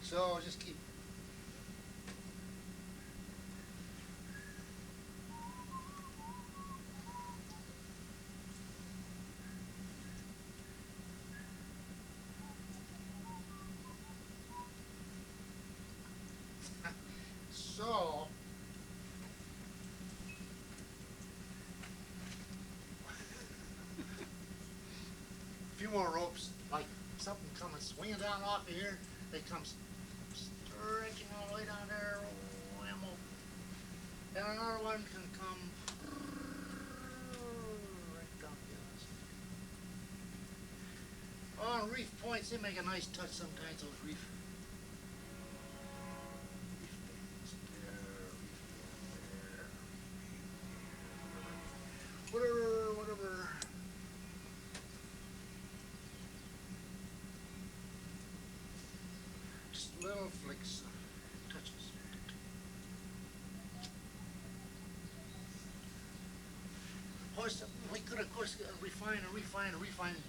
So just keep. So a few more ropes, like something coming swinging down off of here. It comes stretching all the way down there. Whammo. And another one can come right down here. On reef points, they make a nice touch sometimes, those reef. Whatever, whatever. Just little flicks, touches. Of course, we could, of course, refine and refine and refine and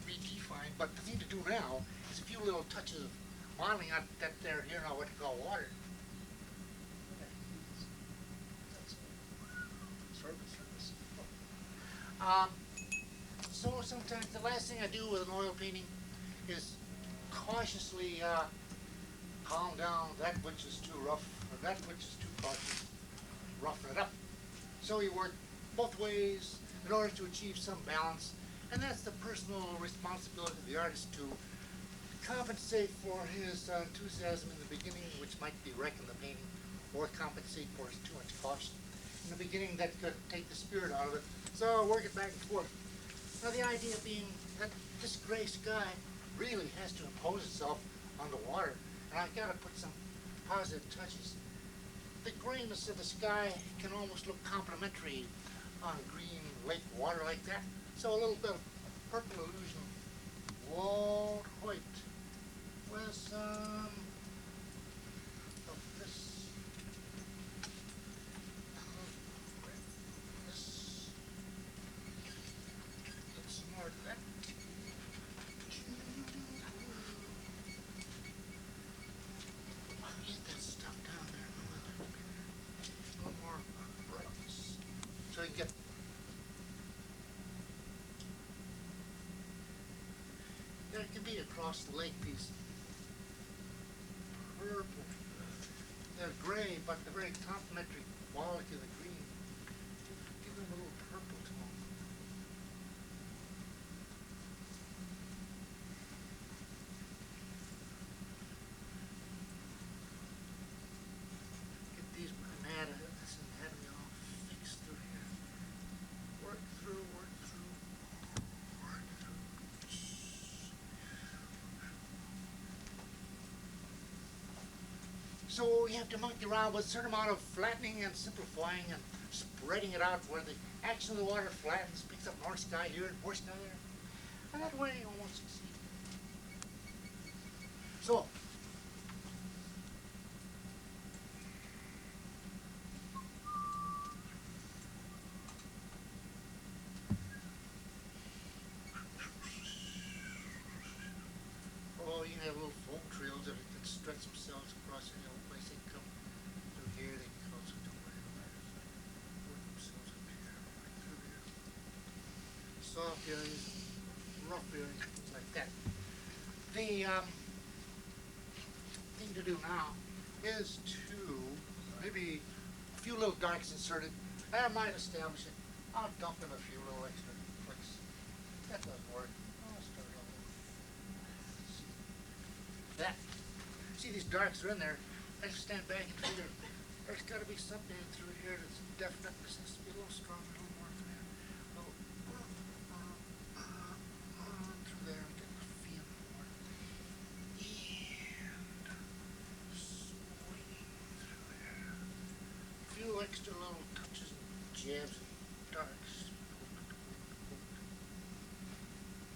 redefine, but the thing to do now is a few little touches of modeling out that there here now what you call water. Surface. Um, so sometimes the last thing I do with an oil painting is cautiously calm down that which is too rough or that which is too cautious, roughen it up. So you work both ways in order to achieve some balance, and that's the personal responsibility of the artist to compensate for his enthusiasm in the beginning, which might be wrecking the painting, or compensate for his too much caution. In the beginning, that could take the spirit out of it, so work it back and forth. Now the idea being that this gray sky really has to impose itself on the water, and I've got to put some positive touches. The grayness of the sky can almost look complementary on green lake water like that. So a little bit of purple illusion, walled white, with some of this, let's some more of that. Get that stuff down there. A little more brightness. So you get it can be across the lake piece. Purple. They're gray, but they're very complementary quality of the green. Give them a little purple tone. Get these this anatomy all fixed through here. Work through, work through, work through. So you have to monkey around with a certain amount of flattening and simplifying and spreading it out where the action of the water flattens, picks up more sky here and more sky there. And that way you almost succeed. So oh, you can have little foam trails that can stretch themselves across any old place. They can come through here, they can also don't worry about it. Work themselves up here, right through here. Soft areas, rough areas, things like that. The thing to do now is to maybe a few little darks inserted. I might establish it. I'll dump in a few little extra flicks. That doesn't work. I'll start over. That. See, these darks are in there. I just stand back and figure there's got to be something through here that's definite. This has to be a little stronger, a little more from there. A little through there. Get the feel more. And swinging through there. A few extra little touches and jabs and darks.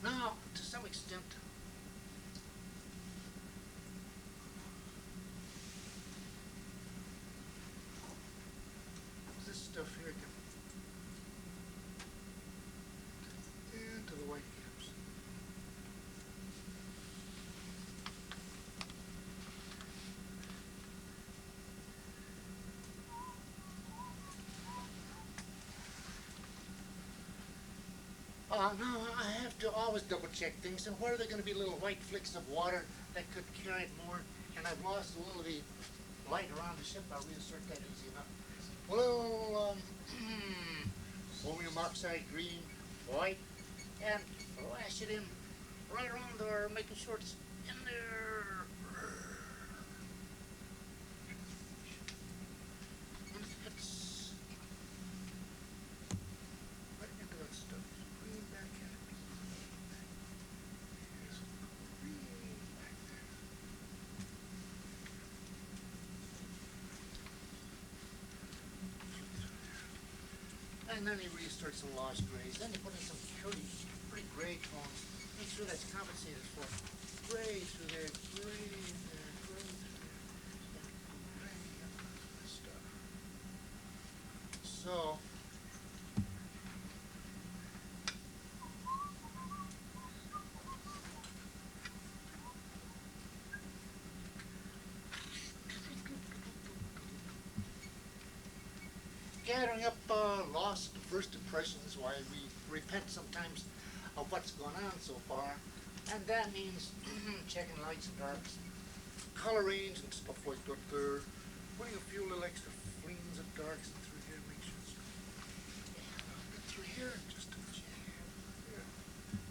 Now, to some extent, this stuff here can into the white caps. No, I have to always double check things, and where are there going to be little white flicks of water that could carry it more? And I've lost a little of the light around the ship. I'll reinsert that easy enough. A little chromium oxide green, white, and flash it in right around there, making sure it's in there. And it fits right into that stuff. Green back in it. There's green back there. And then you reinsert some lost grays. Then you put in some pretty gray tones. Make sure that's compensated for. Gray through there, gray there, gray through there. And gray up this stuff. So gathering up lost first impressions, why we repent sometimes of what's going on so far, and that means checking lights and darks, color range and stuff like that there, putting a few little extra fleams of darks through here, make sure it's through here, just a here,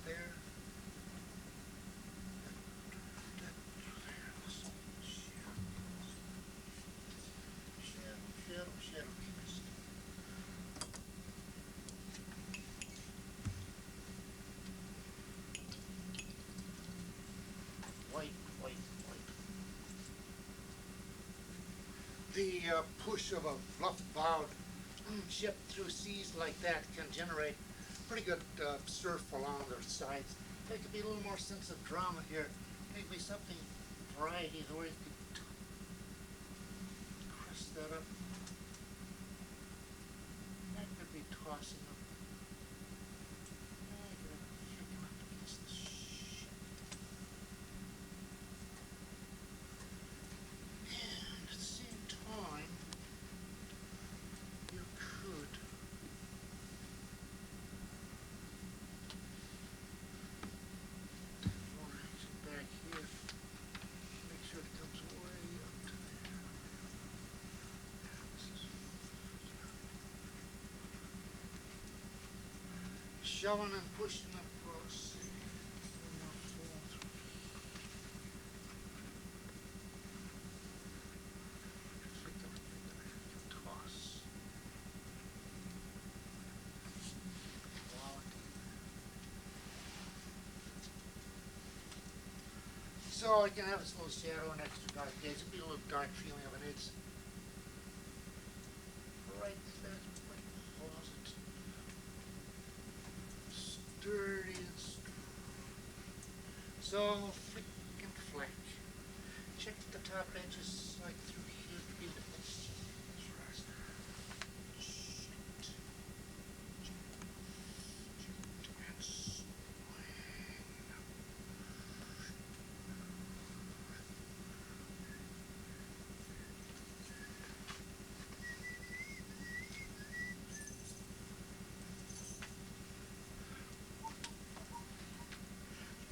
there, shadow. White. The push of a bluff-bowed ship through seas like that can generate pretty good surf along their sides. There could be a little more sense of drama here. Maybe something variety the way you could crest that up. That could be tossing up. Flicking up against the ship. And at the same time, you could back here. Make sure it comes way up to there. Shoving and pushing across. Toss. So it can have its little shadow and extra dark days. It'll be a little dark feeling of it. It's right there, closet. Sturdy and strong. So flick and fleck. Check the top edges like through here. Be the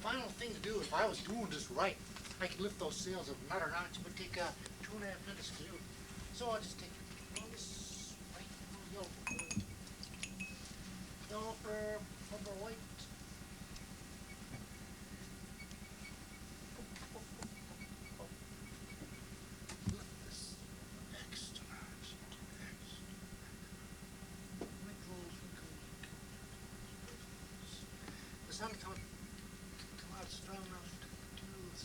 final thing to do, if I was doing this right, I could lift those sails another notch. It would take 2.5 minutes to do. So I'll just take this white, yellow for white. Lift this extra notch. Wrinkles. The sun coming. Strong enough to do this.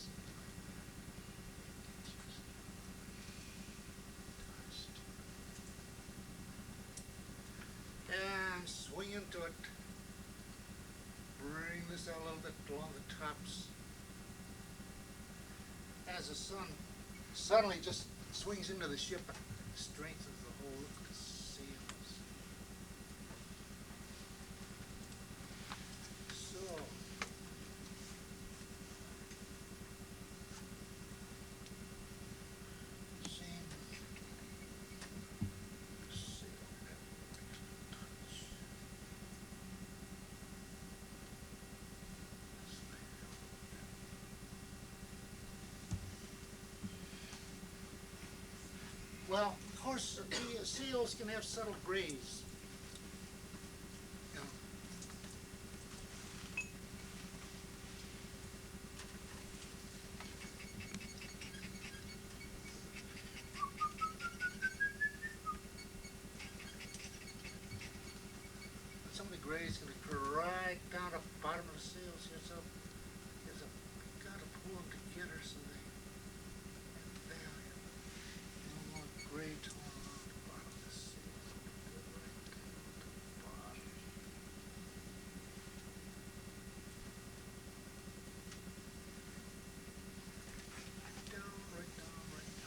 And swing into it. Bring this out a little bit along the tops. As the sun suddenly just swings into the ship and strengthens the whole look of the sails. So Well, of course, the seals can have subtle grays. You know. Some of the grays can occur right down the bottom of the seals here, so you gotta pull them together so they value. You don't want gray tone on the bottom of the seals. Go right down to the bottom. Right down to the bottom.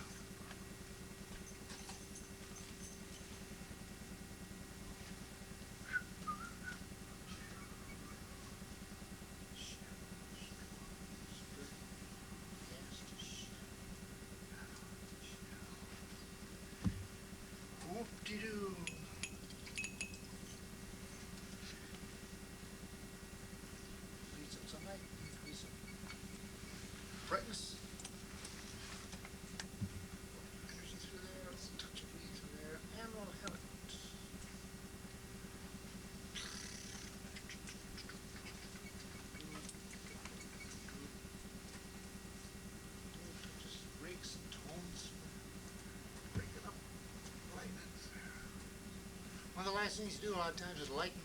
Whoop-de-doo. Need some sunlight, need some brightness. Energy through there, let's touch of heat through there, and we'll have it. Just rake some tones, break it up, lighten it. One of the last things you do a lot of times is lighten,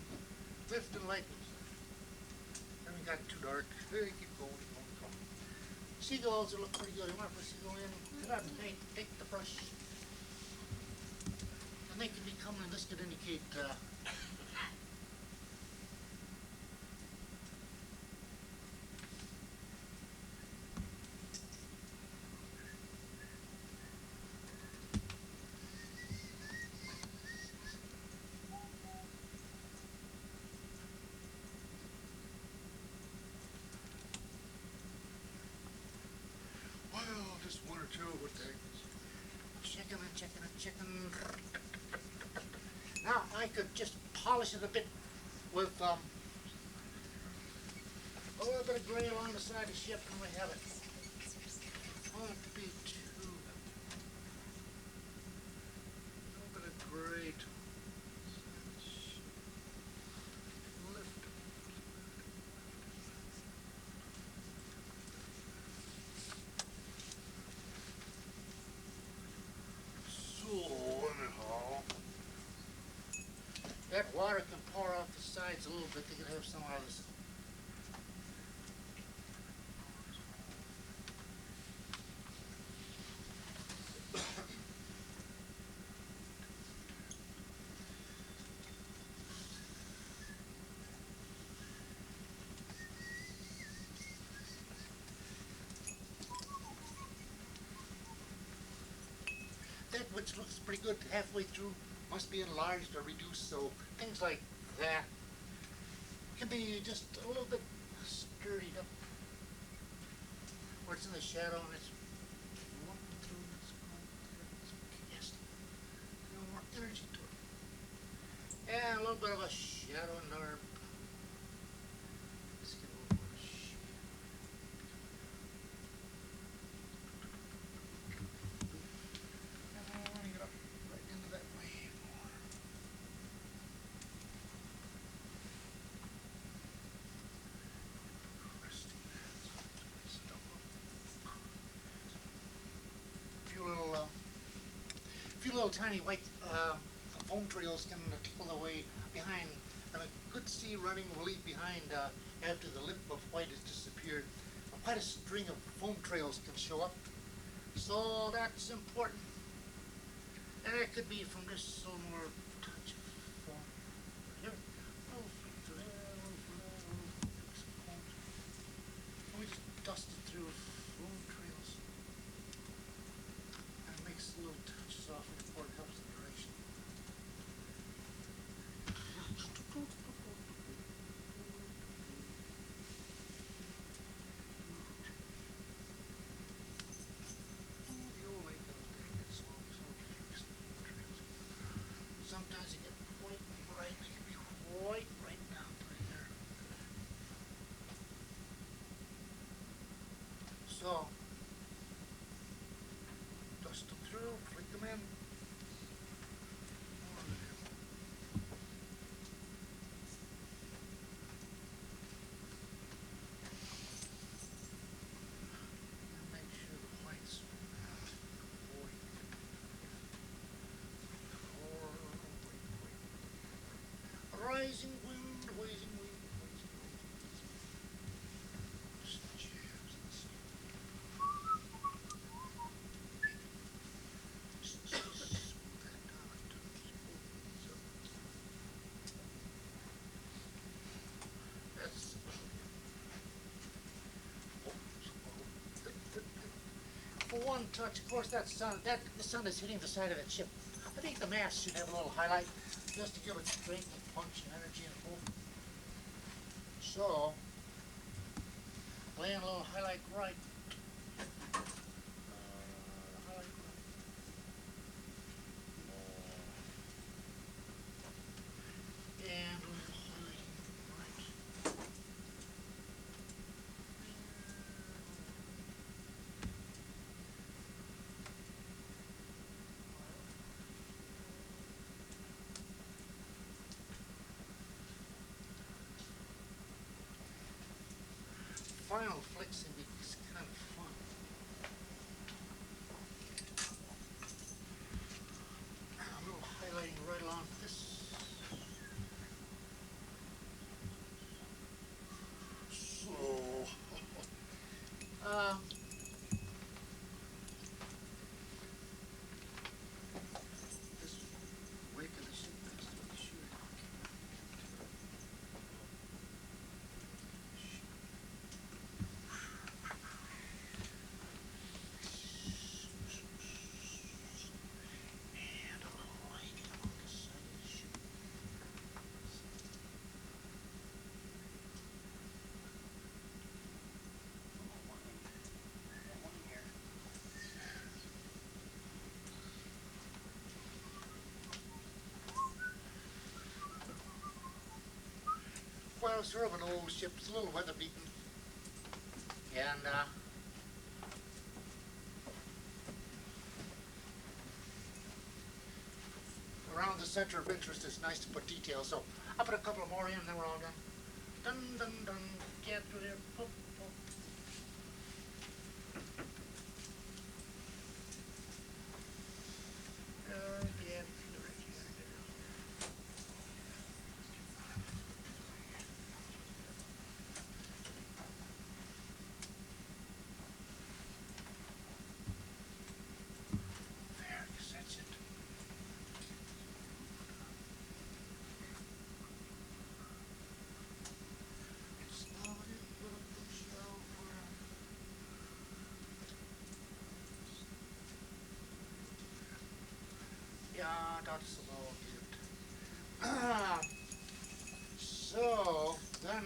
lift and lighten. Haven't got too dark. Hey, keep going, keep going, keep going. Seagulls look pretty good. You want to put a seagull in? Get up and take the brush. And they can be coming, this could indicate well, just one or two, what the heck. Chicken and chicken and chicken. Now I could just polish it a bit with a little bit of gray along the side of the ship, and we have it. Won't be too. A little bit of gray to lift. So anyhow, that water can pour off the sides a little bit. They can have some of this. That which looks pretty good halfway through must be enlarged or reduced, so things like that can be just a little bit sturdied up. Where it's in the shadow and it's walking through, it's casting a little more energy to it. And a little bit of a shadow in there. Let's get a little more shadow. And I want to get up right into that wave more. Few little tiny white foam trails can tickle away behind, and a good sea running will leave behind after the lip of white has disappeared. Quite a string of foam trails can show up, so that's important. And it could be from this little touch of foam here. We just dust it through foam trails. And it makes little touches off it before it helps the direction. Sometimes you get white and bright, they can be white right down to here. So, dust them through, flick them in. one touch, of course, the sun is hitting the side of that ship. I think the mast should have a little highlight just to give it strength and punch and energy and pull. So, laying a little highlight right. Highlight right. And a little highlighting right. Final flicks can be kind of fun. A little highlighting right along this. So, this wake of the ship is to be sure. And a little lighting on the side of the ship. Well, it's sort of an old ship. It's a little weather beaten. And, around the center of interest, it's nice to put details. So I'll put a couple more in, then we're all done. Dun, dun, dun. Get through there. Poop, poop. Get through right here. There, I guess that's it. It's not a pushover. Yeah, that's about it. So then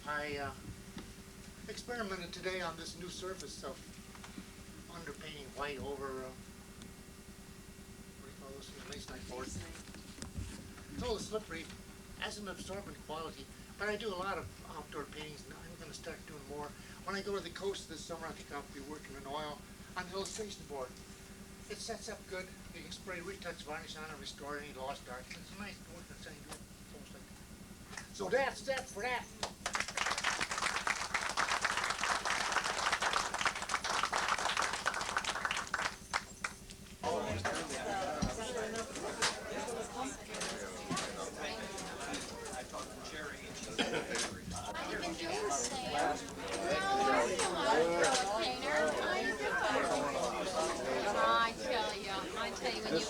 I experimented today on this new surface of underpainting white over what do you call this? Masonite board. It's a little slippery, has an absorbent quality, but I do a lot of outdoor paintings and I'm going to start doing more. When I go to the coast this summer, I think I'll be working in oil on the illustration board. It sets up good. You can spray retouch varnish on it, restore any lost art. It's a nice work that's saying good. So that's that for that.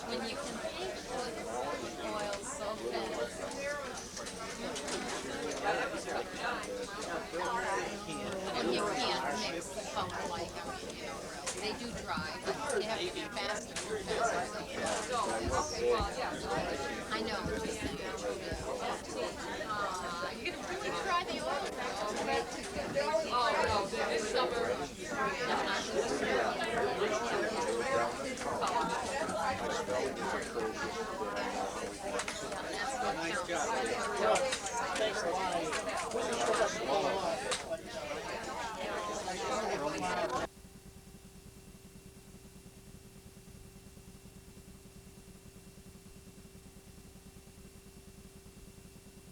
When you can paint with oil so fast. And you can't mix the color like, they do dry, but you have to be faster. I know, what you're saying. You try the oil. Oh, no, this summer. Color.